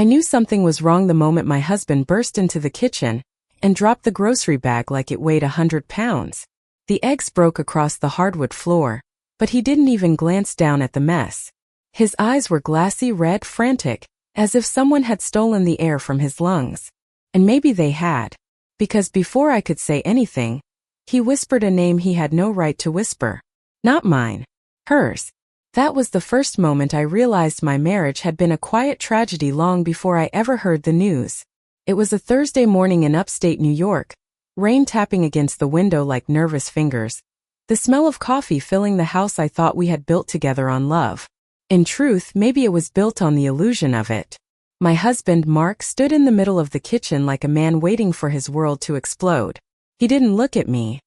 I knew something was wrong the moment my husband burst into the kitchen and dropped the grocery bag like it weighed 100 pounds. The eggs broke across the hardwood floor, but he didn't even glance down at the mess. His eyes were glassy red, frantic, as if someone had stolen the air from his lungs. And maybe they had, because before I could say anything, he whispered a name he had no right to whisper. Not mine. Hers. That was the first moment I realized my marriage had been a quiet tragedy long before I ever heard the news. It was a Thursday morning in upstate New York, rain tapping against the window like nervous fingers, the smell of coffee filling the house I thought we had built together on love. In truth, maybe it was built on the illusion of it. My husband, Mark, stood in the middle of the kitchen like a man waiting for his world to explode. He didn't look at me.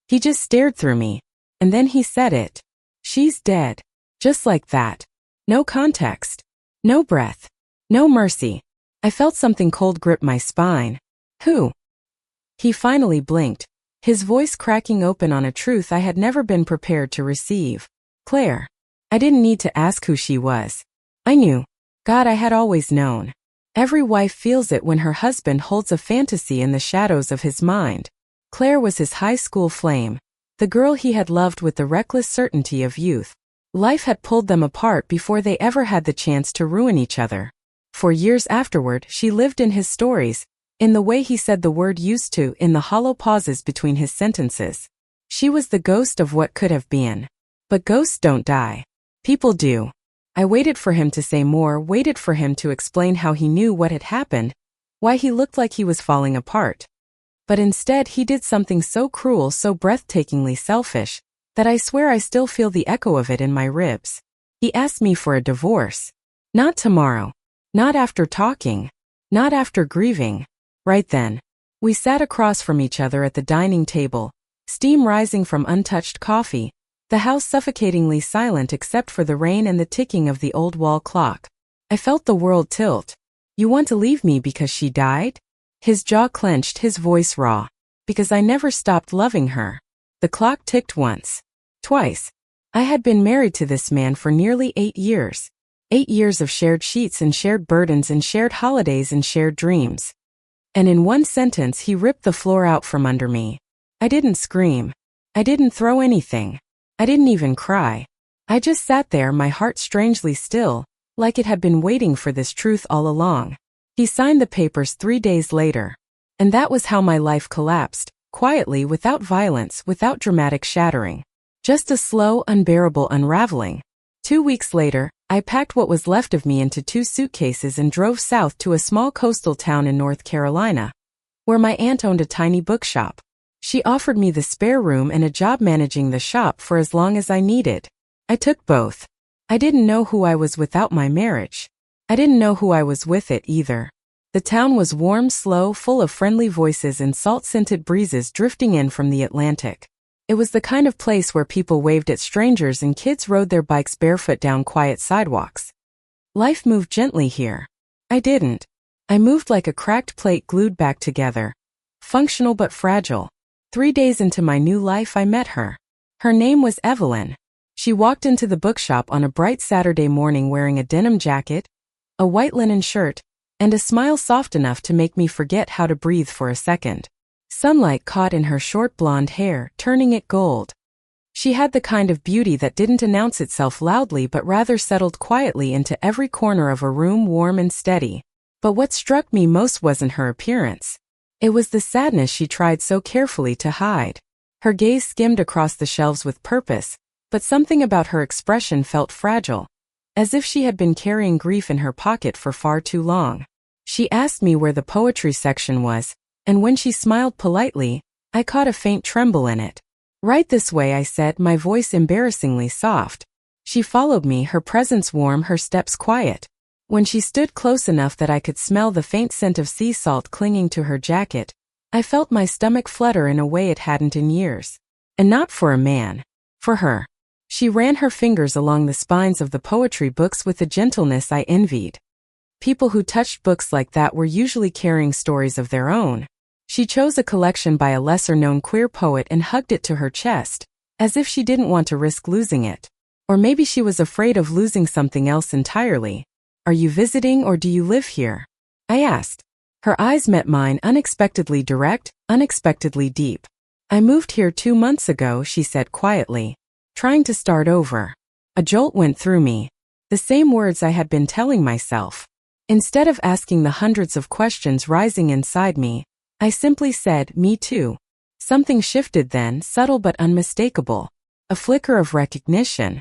He just stared through me. And then he said it. She's dead. Just like that. No context. No breath. No mercy. I felt something cold grip my spine. Who? He finally blinked, his voice cracking open on a truth I had never been prepared to receive. Claire. I didn't need to ask who she was. I knew. God, I had always known. Every wife feels it when her husband holds a fantasy in the shadows of his mind. Claire was his high school flame, the girl he had loved with the reckless certainty of youth. Life had pulled them apart before they ever had the chance to ruin each other. For years afterward, she lived in his stories, in the way he said the word used to, in the hollow pauses between his sentences. She was the ghost of what could have been. But ghosts don't die. People do. I waited for him to say more, waited for him to explain how he knew what had happened, why he looked like he was falling apart. But instead he did something so cruel, so breathtakingly selfish, that I swear I still feel the echo of it in my ribs. He asked me for a divorce. Not tomorrow. Not after talking. Not after grieving. Right then. We sat across from each other at the dining table, steam rising from untouched coffee, the house suffocatingly silent except for the rain and the ticking of the old wall clock. I felt the world tilt. You want to leave me because she died? His jaw clenched, his voice raw. Because I never stopped loving her. The clock ticked once. Twice. I had been married to this man for nearly 8 years. 8 years of shared sheets and shared burdens and shared holidays and shared dreams. And in one sentence he ripped the floor out from under me. I didn't scream. I didn't throw anything. I didn't even cry. I just sat there, my heart strangely still, like it had been waiting for this truth all along. He signed the papers 3 days later. And that was how my life collapsed, quietly, without violence, without dramatic shattering. Just a slow, unbearable unraveling. 2 weeks later, I packed what was left of me into 2 suitcases and drove south to a small coastal town in North Carolina, where my aunt owned a tiny bookshop. She offered me the spare room and a job managing the shop for as long as I needed. I took both. I didn't know who I was without my marriage. I didn't know who I was with it either. The town was warm, slow, full of friendly voices and salt-scented breezes drifting in from the Atlantic. It was the kind of place where people waved at strangers and kids rode their bikes barefoot down quiet sidewalks. Life moved gently here. I didn't. I moved like a cracked plate glued back together. Functional but fragile. 3 days into my new life I met her. Her name was Evelyn. She walked into the bookshop on a bright Saturday morning wearing a denim jacket, a white linen shirt, and a smile soft enough to make me forget how to breathe for a second. Sunlight caught in her short blonde hair, turning it gold. She had the kind of beauty that didn't announce itself loudly but rather settled quietly into every corner of a room, warm and steady. But what struck me most wasn't her appearance. It was the sadness she tried so carefully to hide. Her gaze skimmed across the shelves with purpose, but something about her expression felt fragile, as if she had been carrying grief in her pocket for far too long. She asked me where the poetry section was, and when she smiled politely, I caught a faint tremble in it. Right this way, I said, my voice embarrassingly soft. She followed me, her presence warm, her steps quiet. When she stood close enough that I could smell the faint scent of sea salt clinging to her jacket, I felt my stomach flutter in a way it hadn't in years. And not for a man. For her. She ran her fingers along the spines of the poetry books with a gentleness I envied. People who touched books like that were usually carrying stories of their own. She chose a collection by a lesser-known queer poet and hugged it to her chest, as if she didn't want to risk losing it. Or maybe she was afraid of losing something else entirely. Are you visiting or do you live here? I asked. Her eyes met mine, unexpectedly direct, unexpectedly deep. I moved here 2 months ago, she said quietly. Trying to start over. A jolt went through me. The same words I had been telling myself. Instead of asking the hundreds of questions rising inside me, I simply said, me too. Something shifted then, subtle but unmistakable. A flicker of recognition.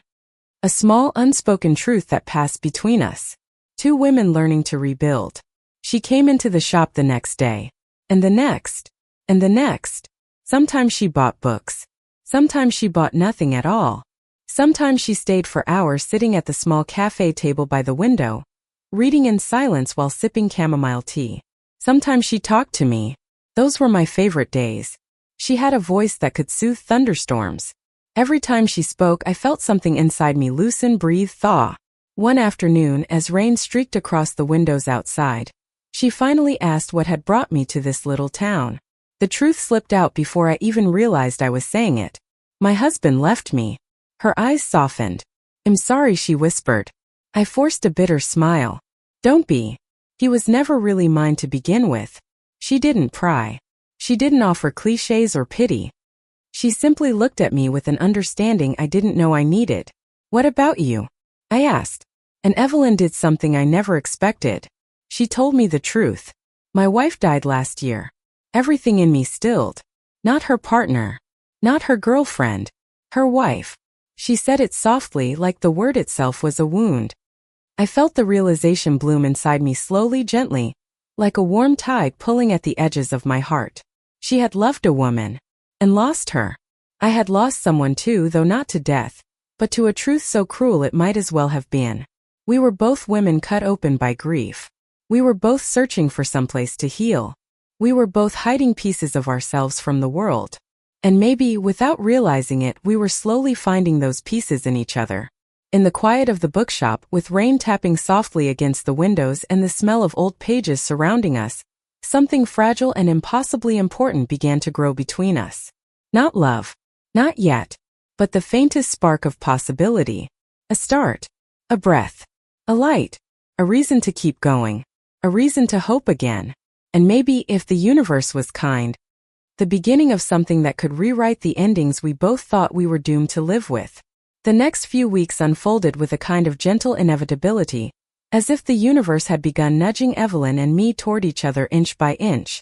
A small unspoken truth that passed between us. 2 women learning to rebuild. She came into the shop the next day. And the next. And the next. Sometimes she bought books. Sometimes she bought nothing at all. Sometimes she stayed for hours sitting at the small cafe table by the window, reading in silence while sipping chamomile tea. Sometimes she talked to me. Those were my favorite days. She had a voice that could soothe thunderstorms. Every time she spoke, I felt something inside me loosen, breathe, thaw. One afternoon, as rain streaked across the windows outside, she finally asked what had brought me to this little town. The truth slipped out before I even realized I was saying it. My husband left me. Her eyes softened. I'm sorry, she whispered. I forced a bitter smile. Don't be. He was never really mine to begin with. She didn't pry. She didn't offer clichés or pity. She simply looked at me with an understanding I didn't know I needed. What about you? I asked. And Evelyn did something I never expected. She told me the truth. My wife died last year. Everything in me stilled. Not her partner. Not her girlfriend. Her wife. She said it softly, like the word itself was a wound. I felt the realization bloom inside me slowly, gently, like a warm tide pulling at the edges of my heart. She had loved a woman. And lost her. I had lost someone too, though not to death, but to a truth so cruel it might as well have been. We were both women cut open by grief. We were both searching for someplace to heal. We were both hiding pieces of ourselves from the world. And maybe, without realizing it, we were slowly finding those pieces in each other. In the quiet of the bookshop, with rain tapping softly against the windows and the smell of old pages surrounding us, something fragile and impossibly important began to grow between us. Not love. Not yet. But the faintest spark of possibility. A start. A breath. A light. A reason to keep going. A reason to hope again. And maybe, if the universe was kind, the beginning of something that could rewrite the endings we both thought we were doomed to live with. The next few weeks unfolded with a kind of gentle inevitability, as if the universe had begun nudging Evelyn and me toward each other inch by inch.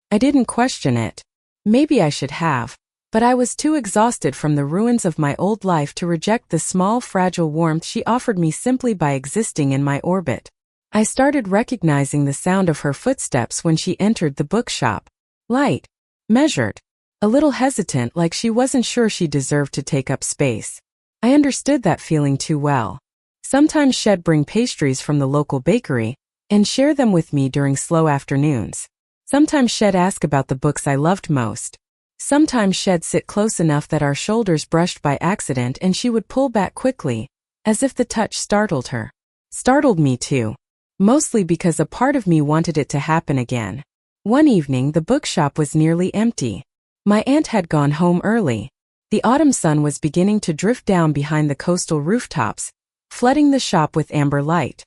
I didn't question it. Maybe I should have, but I was too exhausted from the ruins of my old life to reject the small, fragile warmth she offered me simply by existing in my orbit. I started recognizing the sound of her footsteps when she entered the bookshop. Light. Measured. A little hesitant, like she wasn't sure she deserved to take up space. I understood that feeling too well. Sometimes she'd bring pastries from the local bakery and share them with me during slow afternoons. Sometimes she'd ask about the books I loved most. Sometimes she'd sit close enough that our shoulders brushed by accident and she would pull back quickly, as if the touch startled her. Startled me too. Mostly because a part of me wanted it to happen again. One evening the bookshop was nearly empty. My aunt had gone home early. The autumn sun was beginning to drift down behind the coastal rooftops, flooding the shop with amber light.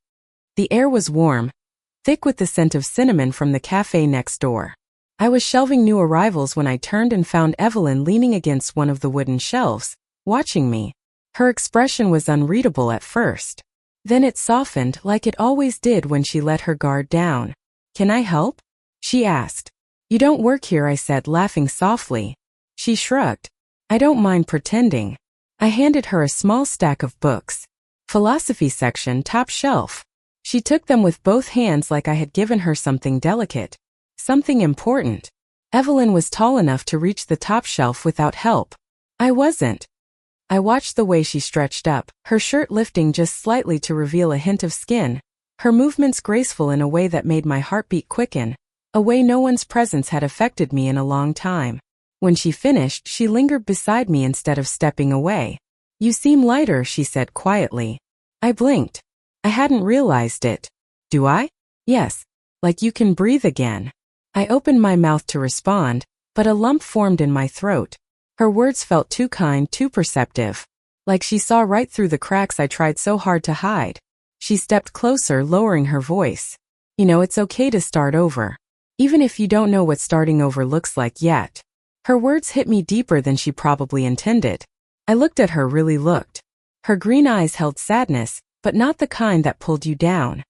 The air was warm, thick with the scent of cinnamon from the cafe next door. I was shelving new arrivals when I turned and found Evelyn leaning against one of the wooden shelves, watching me. Her expression was unreadable at first. Then it softened like it always did when she let her guard down. "Can I help?" she asked. "You don't work here," I said, laughing softly. She shrugged. "I don't mind pretending." I handed her a small stack of books. Philosophy section, top shelf. She took them with both hands like I had given her something delicate. Something important. Evelyn was tall enough to reach the top shelf without help. I wasn't. I watched the way she stretched up, her shirt lifting just slightly to reveal a hint of skin, her movements graceful in a way that made my heartbeat quicken, a way no one's presence had affected me in a long time. When she finished, she lingered beside me instead of stepping away. "You seem lighter," she said quietly. I blinked. I hadn't realized it. "Do I?" "Yes. Like you can breathe again." I opened my mouth to respond, but a lump formed in my throat. Her words felt too kind, too perceptive. Like she saw right through the cracks I tried so hard to hide. She stepped closer, lowering her voice. You know, it's okay to start over. Even if you don't know what starting over looks like yet. Her words hit me deeper than she probably intended. I looked at her, really looked. Her green eyes held sadness, but not the kind that pulled you down.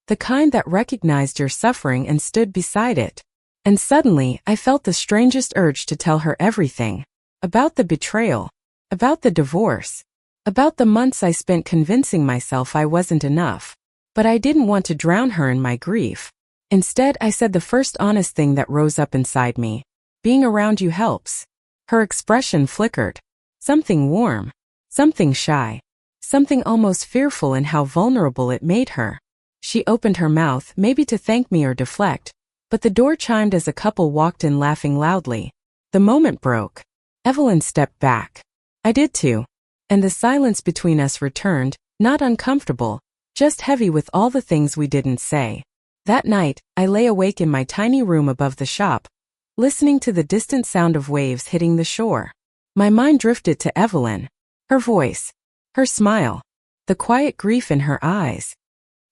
The kind that recognized your suffering and stood beside it. And suddenly, I felt the strangest urge to tell her everything. About the betrayal. About the divorce. About the months I spent convincing myself I wasn't enough. But I didn't want to drown her in my grief. Instead, I said the first honest thing that rose up inside me. Being around you helps. Her expression flickered. Something warm. Something shy. Something almost fearful in how vulnerable it made her. She opened her mouth, maybe to thank me or deflect, but the door chimed as a couple walked in, laughing loudly. The moment broke. Evelyn stepped back. I did too. And the silence between us returned, not uncomfortable, just heavy with all the things we didn't say. That night, I lay awake in my tiny room above the shop, listening to the distant sound of waves hitting the shore. My mind drifted to Evelyn. Her voice. Her smile. The quiet grief in her eyes.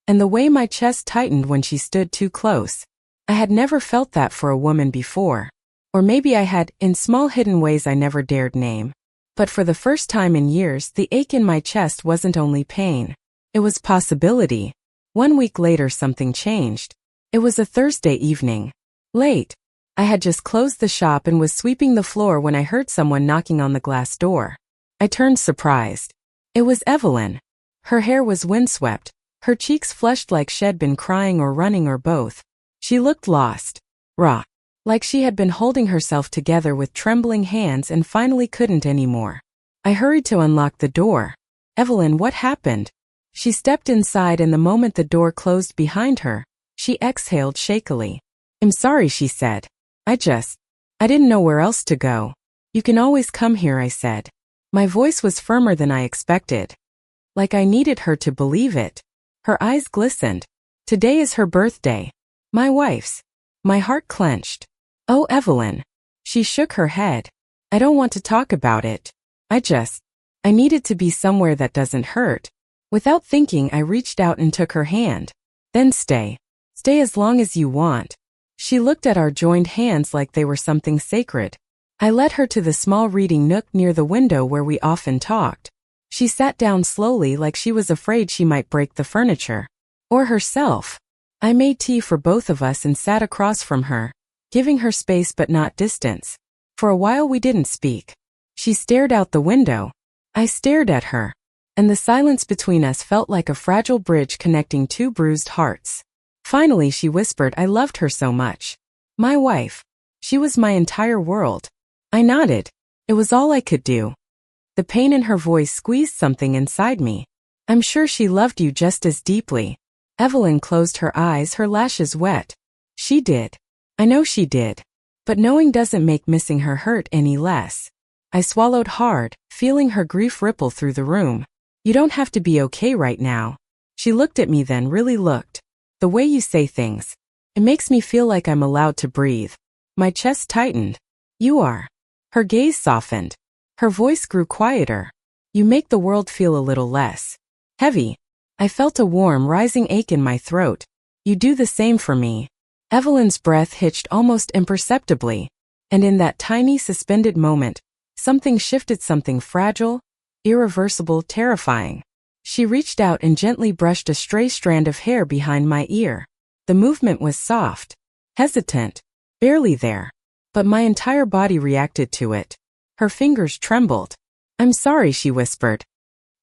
And the way my chest tightened when she stood too close. I had never felt that for a woman before. Or maybe I had, in small hidden ways I never dared name. But for the first time in years, the ache in my chest wasn't only pain. It was possibility. 1 week later, something changed. It was a Thursday evening. Late. I had just closed the shop and was sweeping the floor when I heard someone knocking on the glass door. I turned, surprised. It was Evelyn. Her hair was windswept. Her cheeks flushed like she'd been crying or running or both. She looked lost. Raw. Like she had been holding herself together with trembling hands and finally couldn't anymore. I hurried to unlock the door. Evelyn, what happened? She stepped inside, and the moment the door closed behind her, she exhaled shakily. I'm sorry, she said. I didn't know where else to go. You can always come here, I said. My voice was firmer than I expected. Like I needed her to believe it. Her eyes glistened. Today is her birthday. My wife's. My heart clenched. Oh, Evelyn. She shook her head. I don't want to talk about it. I needed to be somewhere that doesn't hurt. Without thinking, I reached out and took her hand. Then stay. Stay as long as you want. She looked at our joined hands like they were something sacred. I led her to the small reading nook near the window where we often talked. She sat down slowly, like she was afraid she might break the furniture. Or herself. I made tea for both of us and sat across from her, giving her space but not distance. For a while we didn't speak. She stared out the window. I stared at her. And the silence between us felt like a fragile bridge connecting two bruised hearts. Finally she whispered, I loved her so much. My wife. She was my entire world. I nodded. It was all I could do. The pain in her voice squeezed something inside me. I'm sure she loved you just as deeply. Evelyn closed her eyes, her lashes wet. She did. I know she did. But knowing doesn't make missing her hurt any less. I swallowed hard, feeling her grief ripple through the room. You don't have to be okay right now. She looked at me, then really looked. The way you say things. It makes me feel like I'm allowed to breathe. My chest tightened. You are. Her gaze softened. Her voice grew quieter. You make the world feel a little less heavy. I felt a warm, rising ache in my throat. You do the same for me. Evelyn's breath hitched almost imperceptibly. And in that tiny, suspended moment, something shifted, something fragile, irreversible, terrifying. She reached out and gently brushed a stray strand of hair behind my ear. The movement was soft, hesitant, barely there. But my entire body reacted to it. Her fingers trembled. I'm sorry, she whispered.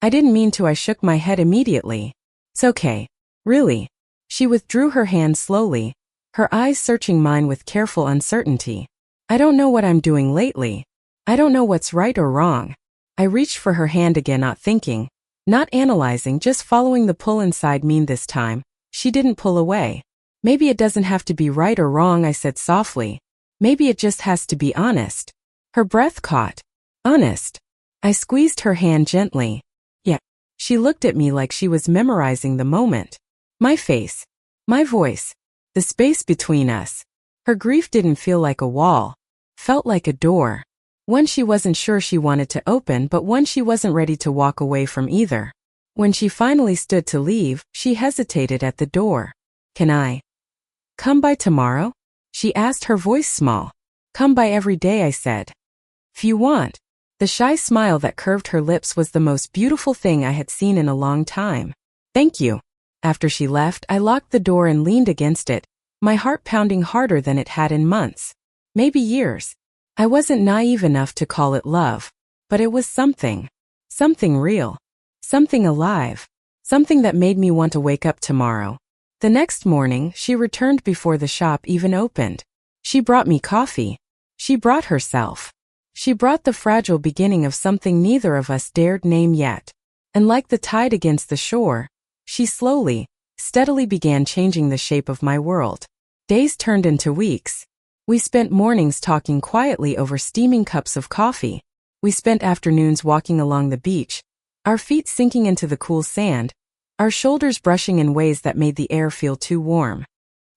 I didn't mean to. I shook my head immediately. It's okay. Really. She withdrew her hand slowly, her eyes searching mine with careful uncertainty. I don't know what I'm doing lately. I don't know what's right or wrong. I reached for her hand again, not thinking, not analyzing, just following the pull inside me. This time, she didn't pull away. Maybe it doesn't have to be right or wrong, I said softly. Maybe it just has to be honest. Her breath caught. Honest. I squeezed her hand gently. Yeah. She looked at me like she was memorizing the moment. My face. My voice. The space between us. Her grief didn't feel like a wall. Felt like a door. One she wasn't sure she wanted to open, but one she wasn't ready to walk away from either. When she finally stood to leave, she hesitated at the door. Can I come by tomorrow? She asked, her voice small. Come by every day, I said. If you want. The shy smile that curved her lips was the most beautiful thing I had seen in a long time. Thank you. After she left, I locked the door and leaned against it, my heart pounding harder than it had in months. Maybe years. I wasn't naive enough to call it love, but it was something. Something real. Something alive. Something that made me want to wake up tomorrow. The next morning, she returned before the shop even opened. She brought me coffee. She brought herself. She brought the fragile beginning of something neither of us dared name yet. And like the tide against the shore, she slowly, steadily began changing the shape of my world. Days turned into weeks. We spent mornings talking quietly over steaming cups of coffee. We spent afternoons walking along the beach, our feet sinking into the cool sand, our shoulders brushing in ways that made the air feel too warm.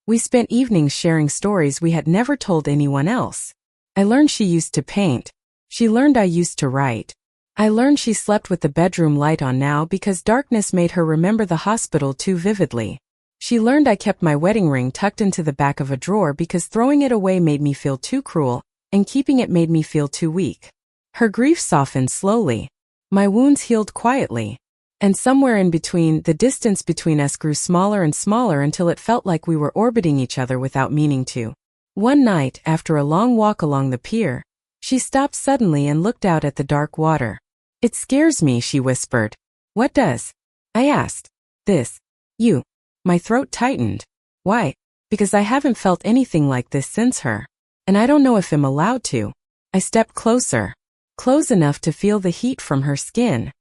We spent evenings sharing stories we had never told anyone else. I learned she used to paint. She learned I used to write. I learned she slept with the bedroom light on now because darkness made her remember the hospital too vividly. She learned I kept my wedding ring tucked into the back of a drawer because throwing it away made me feel too cruel, and keeping it made me feel too weak. Her grief softened slowly. My wounds healed quietly. And somewhere in between, the distance between us grew smaller and smaller until it felt like we were orbiting each other without meaning to. One night, after a long walk along the pier, she stopped suddenly and looked out at the dark water. It scares me, she whispered. What does? I asked. This. You. My throat tightened. Why? Because I haven't felt anything like this since her. And I don't know if I'm allowed to. I stepped closer. Close enough to feel the heat from her skin.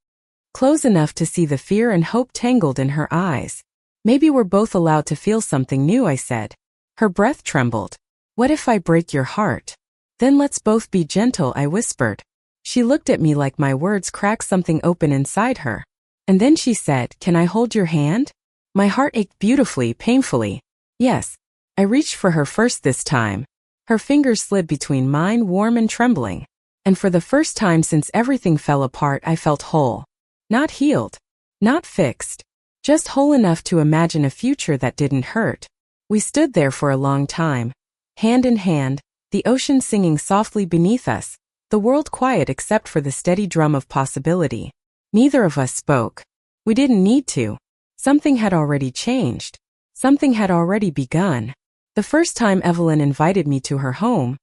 Close enough to see the fear and hope tangled in her eyes. Maybe we're both allowed to feel something new, I said. Her breath trembled. What if I break your heart? Then let's both be gentle, I whispered. She looked at me like my words cracked something open inside her. And then she said, Can I hold your hand? My heart ached beautifully, painfully. Yes. I reached for her first this time. Her fingers slid between mine, warm and trembling. And for the first time since everything fell apart, I felt whole. Not healed. Not fixed. Just whole enough to imagine a future that didn't hurt. We stood there for a long time. Hand in hand, the ocean singing softly beneath us, the world quiet except for the steady drum of possibility. Neither of us spoke. We didn't need to. Something had already changed. Something had already begun. The first time Evelyn invited me to her home,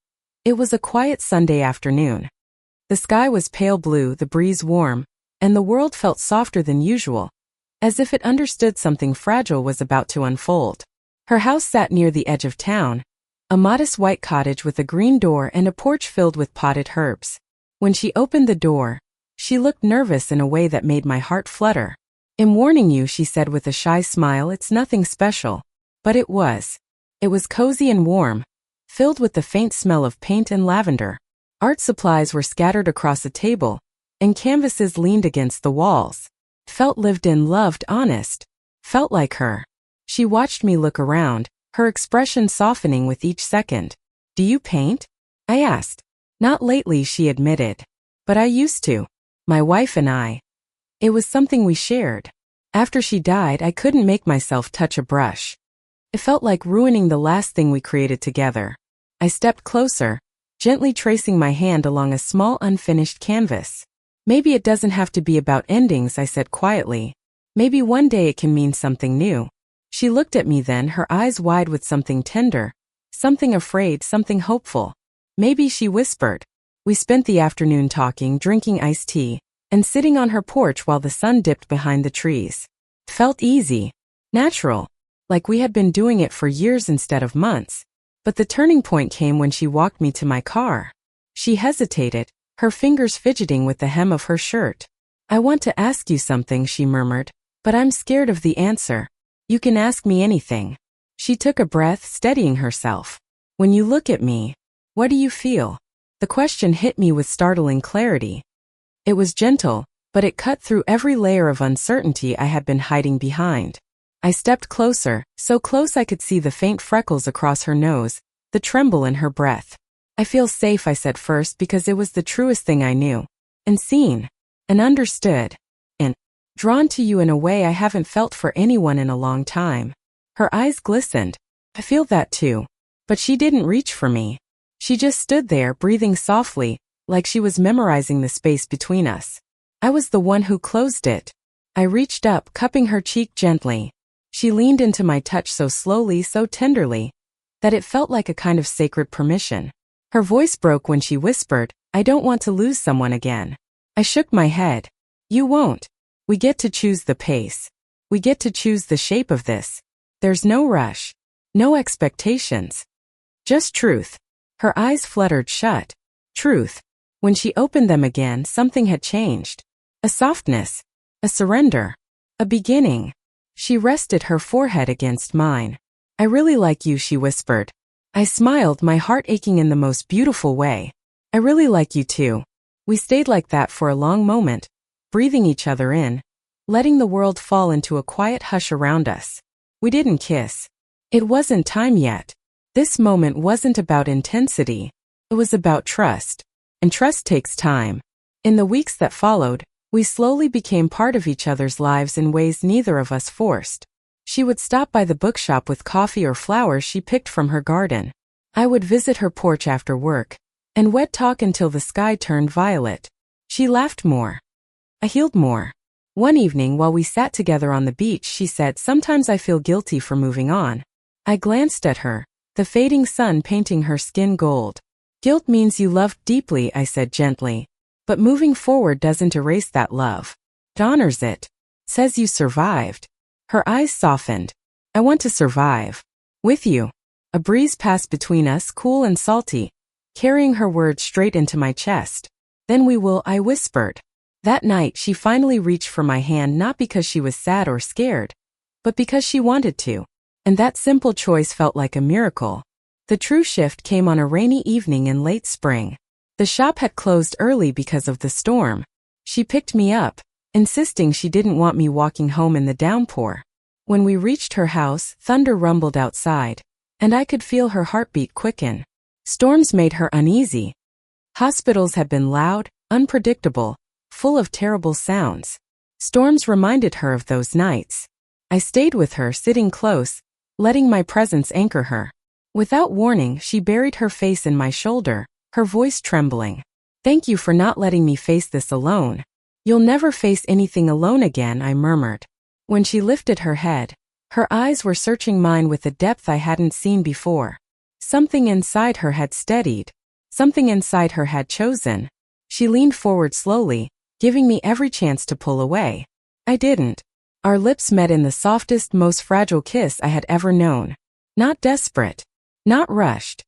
it was a quiet Sunday afternoon. The sky was pale blue, the breeze warm, and the world felt softer than usual, as if it understood something fragile was about to unfold. Her house sat near the edge of town, a modest white cottage with a green door and a porch filled with potted herbs. When she opened the door, she looked nervous in a way that made my heart flutter. I'm warning you, she said with a shy smile, it's nothing special. But it was. It was cozy and warm, filled with the faint smell of paint and lavender. Art supplies were scattered across a table, and canvases leaned against the walls. Felt lived in, loved, honest. Felt like her. She watched me look around, her expression softening with each second. Do you paint? I asked. Not lately, she admitted. But I used to. My wife and I. It was something we shared. After she died, I couldn't make myself touch a brush. It felt like ruining the last thing we created together. I stepped closer, gently tracing my hand along a small unfinished canvas. Maybe it doesn't have to be about endings, I said quietly. Maybe one day it can mean something new. She looked at me then, her eyes wide with something tender, something afraid, something hopeful. Maybe, she whispered. We spent the afternoon talking, drinking iced tea, and sitting on her porch while the sun dipped behind the trees. It felt easy, natural, like we had been doing it for years instead of months. But the turning point came when she walked me to my car. She hesitated, her fingers fidgeting with the hem of her shirt. I want to ask you something, she murmured, but I'm scared of the answer. You can ask me anything. She took a breath, steadying herself. When you look at me, what do you feel? The question hit me with startling clarity. It was gentle, but it cut through every layer of uncertainty I had been hiding behind. I stepped closer, so close I could see the faint freckles across her nose, the tremble in her breath. I feel safe, I said first, because it was the truest thing I knew. And seen. And understood. And drawn to you in a way I haven't felt for anyone in a long time." Her eyes glistened. "I feel that too." But she didn't reach for me. She just stood there, breathing softly, like she was memorizing the space between us. I was the one who closed it. I reached up, cupping her cheek gently. She leaned into my touch so slowly, so tenderly, that it felt like a kind of sacred permission. Her voice broke when she whispered, "I don't want to lose someone again." I shook my head. "You won't. We get to choose the pace. We get to choose the shape of this. There's no rush. No expectations. Just truth." Her eyes fluttered shut. Truth. When she opened them again, something had changed. A softness. A surrender. A beginning. She rested her forehead against mine. "I really like you," she whispered. I smiled, my heart aching in the most beautiful way. "I really like you too." We stayed like that for a long moment, breathing each other in, letting the world fall into a quiet hush around us. We didn't kiss. It wasn't time yet. This moment wasn't about intensity. It was about trust. And trust takes time. In the weeks that followed, we slowly became part of each other's lives in ways neither of us forced. She would stop by the bookshop with coffee or flowers she picked from her garden. I would visit her porch after work, and we'd talk until the sky turned violet. She laughed more. I healed more. One evening while we sat together on the beach, she said, "Sometimes I feel guilty for moving on." I glanced at her, the fading sun painting her skin gold. "Guilt means you loved deeply," I said gently. "But moving forward doesn't erase that love. It honors it. Says you survived." Her eyes softened. "I want to survive. With you." A breeze passed between us, cool and salty, carrying her words straight into my chest. "Then we will," I whispered. That night she finally reached for my hand, not because she was sad or scared, but because she wanted to. And that simple choice felt like a miracle. The true shift came on a rainy evening in late spring. The shop had closed early because of the storm. She picked me up, insisting she didn't want me walking home in the downpour. When we reached her house, thunder rumbled outside, and I could feel her heartbeat quicken. Storms made her uneasy. Hospitals had been loud, unpredictable, full of terrible sounds. Storms reminded her of those nights. I stayed with her, sitting close, letting my presence anchor her. Without warning, she buried her face in my shoulder, her voice trembling. "Thank you for not letting me face this alone." "You'll never face anything alone again," I murmured. When she lifted her head, her eyes were searching mine with a depth I hadn't seen before. Something inside her had steadied. Something inside her had chosen. She leaned forward slowly, giving me every chance to pull away. I didn't. Our lips met in the softest, most fragile kiss I had ever known. Not desperate. Not rushed.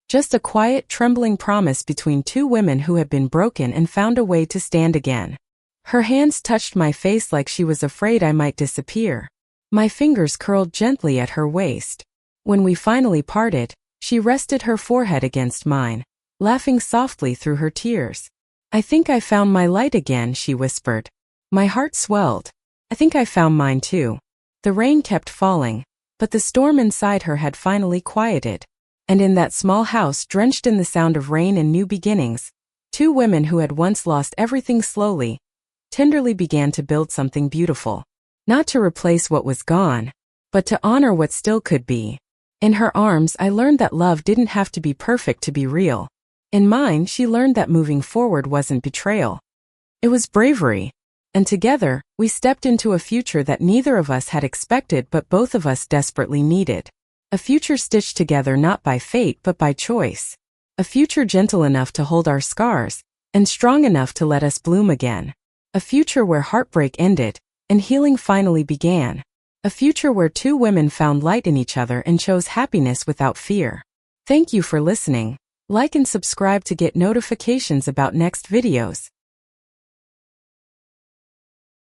Just a quiet, trembling promise between two women who had been broken and found a way to stand again. Her hands touched my face like she was afraid I might disappear. My fingers curled gently at her waist. When we finally parted, she rested her forehead against mine, laughing softly through her tears. "I think I found my light again," she whispered. My heart swelled. I think I found mine too. The rain kept falling, but the storm inside her had finally quieted. And in that small house, drenched in the sound of rain and new beginnings, two women who had once lost everything slowly, tenderly began to build something beautiful. Not to replace what was gone, but to honor what still could be. In her arms, I learned that love didn't have to be perfect to be real. In mine, she learned that moving forward wasn't betrayal. It was bravery. And together, we stepped into a future that neither of us had expected but both of us desperately needed. A future stitched together not by fate but by choice. A future gentle enough to hold our scars, and strong enough to let us bloom again. A future where heartbreak ended, and healing finally began. A future where two women found light in each other and chose happiness without fear. Thank you for listening. Like and subscribe to get notifications about next videos.